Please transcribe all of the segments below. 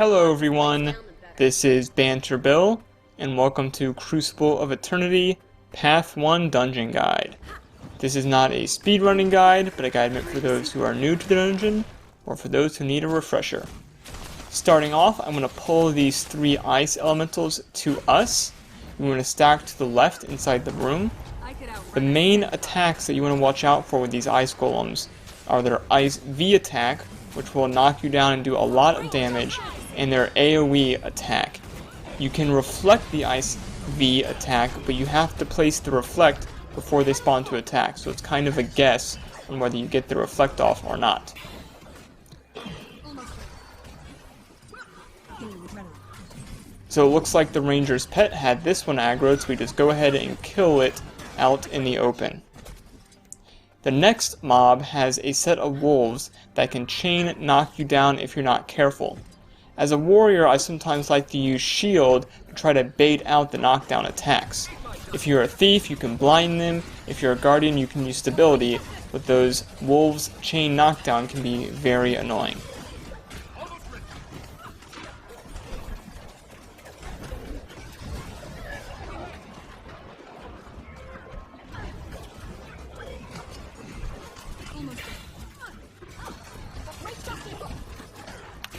Hello everyone, this is Banter Bill, and welcome to Crucible of Eternity, Path 1 Dungeon Guide. This is not a speedrunning guide, but a guide meant for those who are new to the dungeon, or for those who need a refresher. Starting off, I'm going to pull these 3 ice elementals to us. I'm going to stack to the left inside the room. The main attacks that you want to watch out for with these ice golems are their Ice V attack, which will knock you down and do a lot of damage, and their AoE attack. You can reflect the Ice V attack, but you have to place the reflect before they spawn to attack, so it's kind of a guess on whether you get the reflect off or not. So it looks like the ranger's pet had this one aggroed, so we just go ahead and kill it out in the open. The next mob has a set of wolves that can chain knock you down if you're not careful. As a warrior, I sometimes like to use shield to try to bait out the knockdown attacks. If you're a thief, you can blind them. If you're a guardian, you can use stability, but those wolves chain knockdown can be very annoying.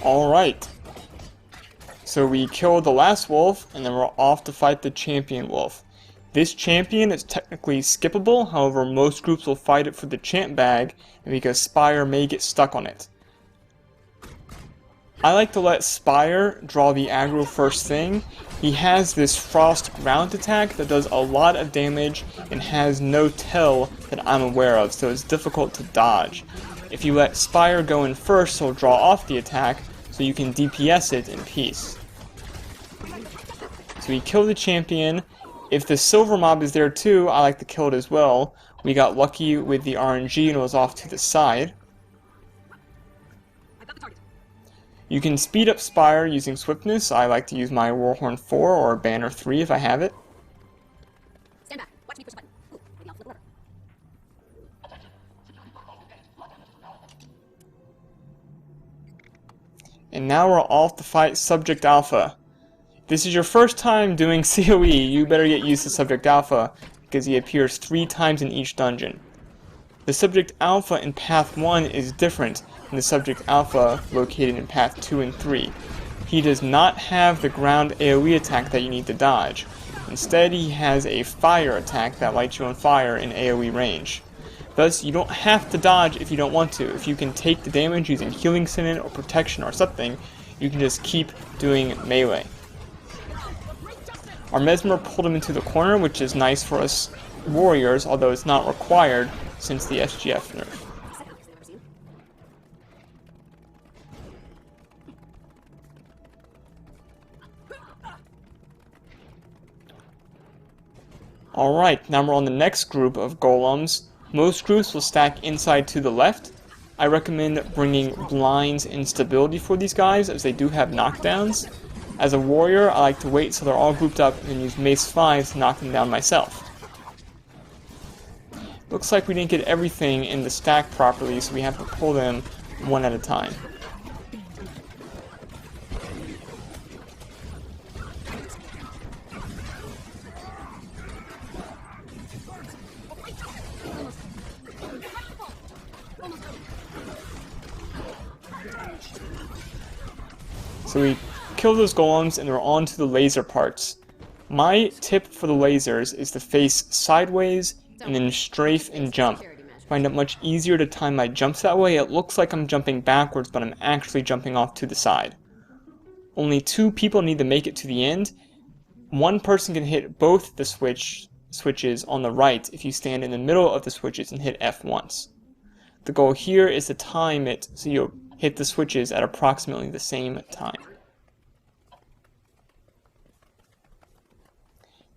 Alright, so we killed the last wolf, and then we're off to fight the champion wolf. This champion is technically skippable, however most groups will fight it for the champ bag, and because Spire may get stuck on it. I like to let Spire draw the aggro first thing. He has this frost ground attack that does a lot of damage and has no tell that I'm aware of, so it's difficult to dodge. If you let Spire go in first, he'll draw off the attack, so you can DPS it in peace. So we kill the champion. If the silver mob is there too, I like to kill it as well. We got lucky with the RNG and it was off to the side. You can speed up Spire using swiftness. I like to use my Warhorn 4 or Banner 3 if I have it. Stand back. Watch me push the button. Ooh, maybe I'll flip it over. And now we're off to fight Subject Alpha. If this is your first time doing COE, you better get used to Subject Alpha, because he appears 3 times in each dungeon. The Subject Alpha in Path 1 is different than the Subject Alpha located in Path 2 and 3. He does not have the ground AoE attack that you need to dodge. Instead, he has a fire attack that lights you on fire in AoE range. Thus, you don't have to dodge if you don't want to. If you can take the damage using Healing Sinnet or Protection or something, you can just keep doing melee. Our Mesmer pulled him into the corner, which is nice for us warriors, although it's not required since the SGF nerf. Alright, now we're on the next group of golems. Most groups will stack inside to the left. I recommend bringing blinds and stability for these guys, as they do have knockdowns. As a warrior, I like to wait till they're all grouped up and use Mace 5 to knock them down myself. Looks like we didn't get everything in the stack properly, so we have to pull them one at a time. So we kill those golems and we're on to the laser parts. My tip for the lasers is to face sideways and then strafe and jump. I find it much easier to time my jumps that way. It looks like I'm jumping backwards, but I'm actually jumping off to the side. Only 2 people need to make it to the end. One person can hit both the switches on the right if you stand in the middle of the switches and hit F once. The goal here is to time it so you'll hit the switches at approximately the same time.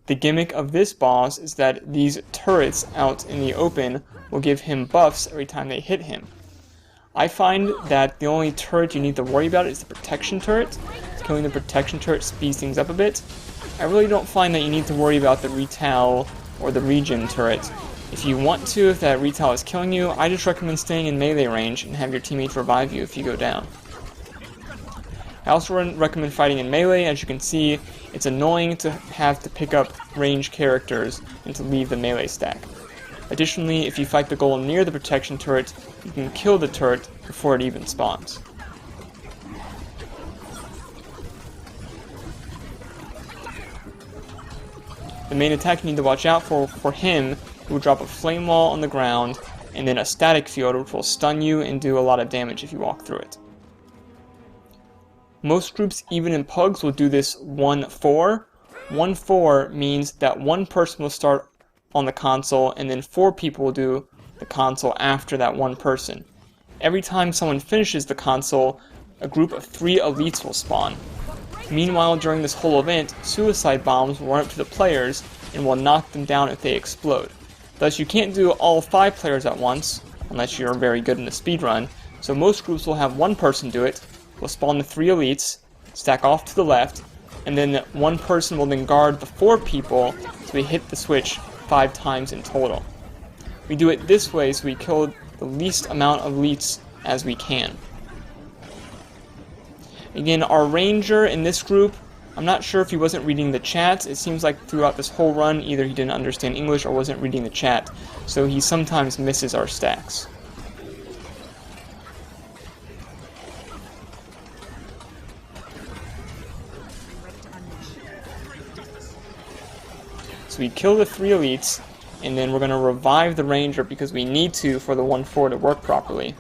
The gimmick of this boss is that these turrets out in the open will give him buffs every time they hit him. I find that the only turret you need to worry about is the protection turret. Killing the protection turret speeds things up a bit. I really don't find that you need to worry about the retail or the regen turret. If you want to, if that retail is killing you, I just recommend staying in melee range and have your teammates revive you if you go down. I also recommend fighting in melee. As you can see, it's annoying to have to pick up ranged characters and to leave the melee stack. Additionally, if you fight the golem near the protection turret, you can kill the turret before it even spawns. The main attack you need to watch out for him, he will drop a flame wall on the ground, and then a static field which will stun you and do a lot of damage if you walk through it. Most groups, even in pugs, will do this 1-4. 1-4 means that one person will start on the console, and then 4 people will do the console after that one person. Every time someone finishes the console, a group of 3 elites will spawn. Meanwhile, during this whole event, suicide bombs will run up to the players and will knock them down if they explode. Thus, you can't do all 5 players at once, unless you're very good in the speedrun, so most groups will have one person do it, will spawn the 3 elites, stack off to the left, and then one person will then guard the 4 people so they hit the switch 5 times in total. We do it this way so we kill the least amount of elites as we can. Again, our ranger in this group, I'm not sure if he wasn't reading the chat. It seems like throughout this whole run, either he didn't understand English or wasn't reading the chat, so he sometimes misses our stacks. So we kill the 3 elites, and then we're going to revive the ranger because we need to for the 1-4 to work properly.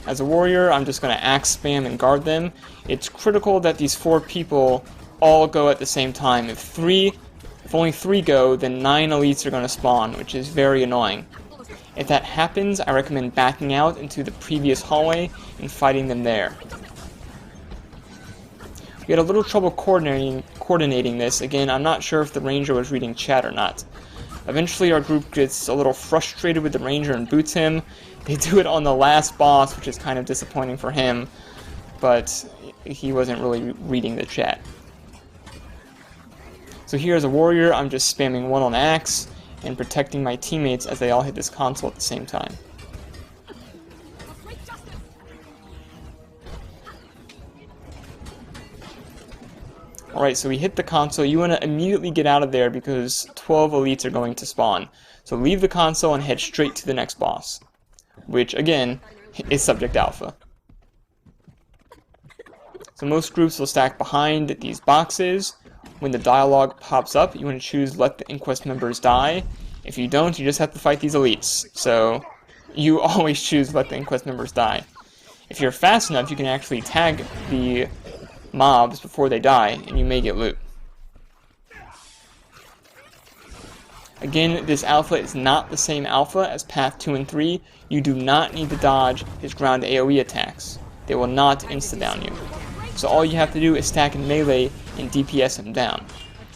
As a warrior, I'm just going to axe spam and guard them. It's critical that these 4 people all go at the same time. If only 3 go, then 9 elites are going to spawn, which is very annoying. If that happens, I recommend backing out into the previous hallway and fighting them there. We had a little trouble coordinating this. Again, I'm not sure if the ranger was reading chat or not. Eventually our group gets a little frustrated with the ranger and boots him. They do it on the last boss, which is kind of disappointing for him, but he wasn't really reading the chat. So here as a warrior, I'm just spamming 1 on axe and protecting my teammates as they all hit this console at the same time. Alright, so we hit the console. You want to immediately get out of there because 12 elites are going to spawn. So leave the console and head straight to the next boss, which again is Subject Alpha. So most groups will stack behind these boxes. When the dialogue pops up, you want to choose Let the Inquest members die. If you don't, you just have to fight these elites. So you always choose Let the Inquest members die. If you're fast enough, you can actually tag the mobs before they die, and you may get loot. Again, this alpha is not the same alpha as Path 2 and 3. You do not need to dodge his ground AoE attacks. They will not insta-down you. So all you have to do is stack in melee and DPS him down.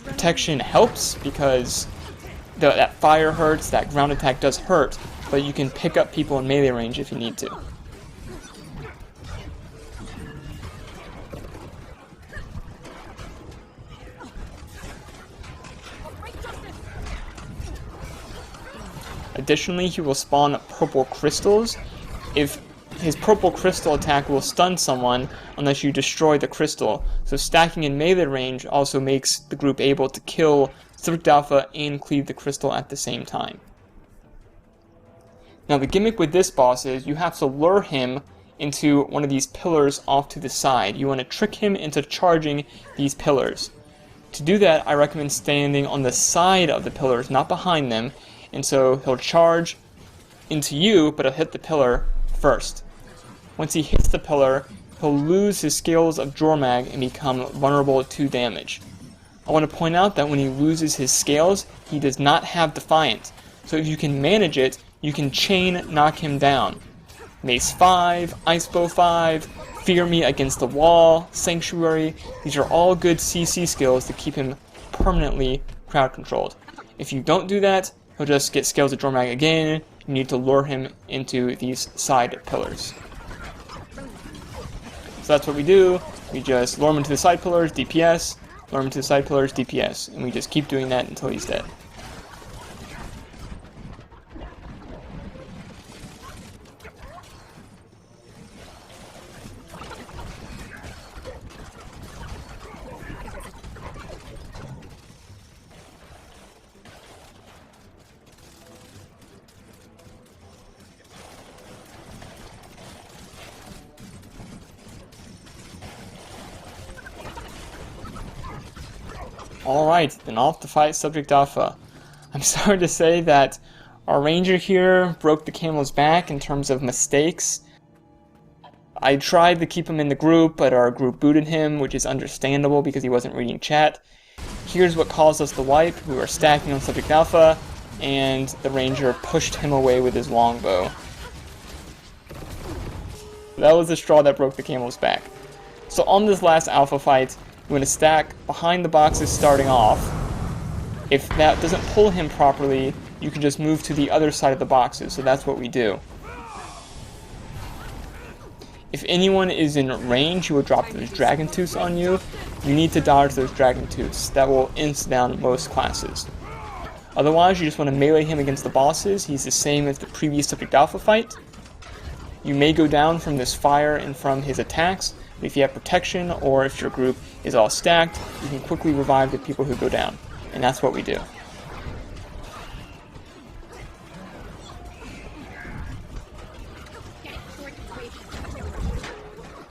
Protection helps because that fire hurts, that ground attack does hurt, but you can pick up people in melee range if you need to. Additionally, he will spawn purple crystals. If his purple crystal attack will stun someone unless you destroy the crystal. So stacking in melee range also makes the group able to kill Subject Alpha and cleave the crystal at the same time. Now the gimmick with this boss is you have to lure him into one of these pillars off to the side. You want to trick him into charging these pillars. To do that, I recommend standing on the side of the pillars, not behind them. And so he'll charge into you, but he'll hit the pillar first. Once he hits the pillar, he'll lose his scales of Jormag and become vulnerable to damage. I want to point out that when he loses his scales, he does not have Defiant. So if you can manage it, you can chain knock him down. Mace 5, Ice Bow 5, Fear Me Against the Wall, Sanctuary, these are all good CC skills to keep him permanently crowd controlled. If you don't do that, he'll just get Scales of Jormag again. You need to lure him into these side pillars. So that's what we do. We just lure him into the side pillars, DPS, lure him into the side pillars, DPS, and we just keep doing that until he's dead. Alright, then off to fight Subject Alpha. I'm sorry to say that our ranger here broke the camel's back in terms of mistakes. I tried to keep him in the group, but our group booted him, which is understandable because he wasn't reading chat. Here's what caused us the wipe. We were stacking on Subject Alpha, and the ranger pushed him away with his longbow. That was the straw that broke the camel's back. So on this last alpha fight, we're going to stack behind the boxes starting off. If that doesn't pull him properly, you can just move to the other side of the boxes, so that's what we do. If anyone is in range who will drop those Dragon Tooths on you, you need to dodge those Dragon Tooths. That will insta down most classes. Otherwise, you just want to melee him against the bosses. He's the same as the previous Subject Alpha fight. You may go down from this fire and from his attacks, but if you have protection or if your group is all stacked, you can quickly revive the people who go down. And that's what we do.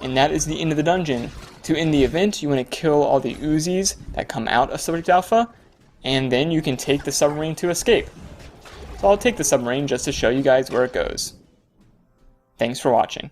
And that is the end of the dungeon. To end the event, you want to kill all the Uzis that come out of Subject Alpha, and then you can take the submarine to escape. So I'll take the submarine just to show you guys where it goes. Thanks for watching.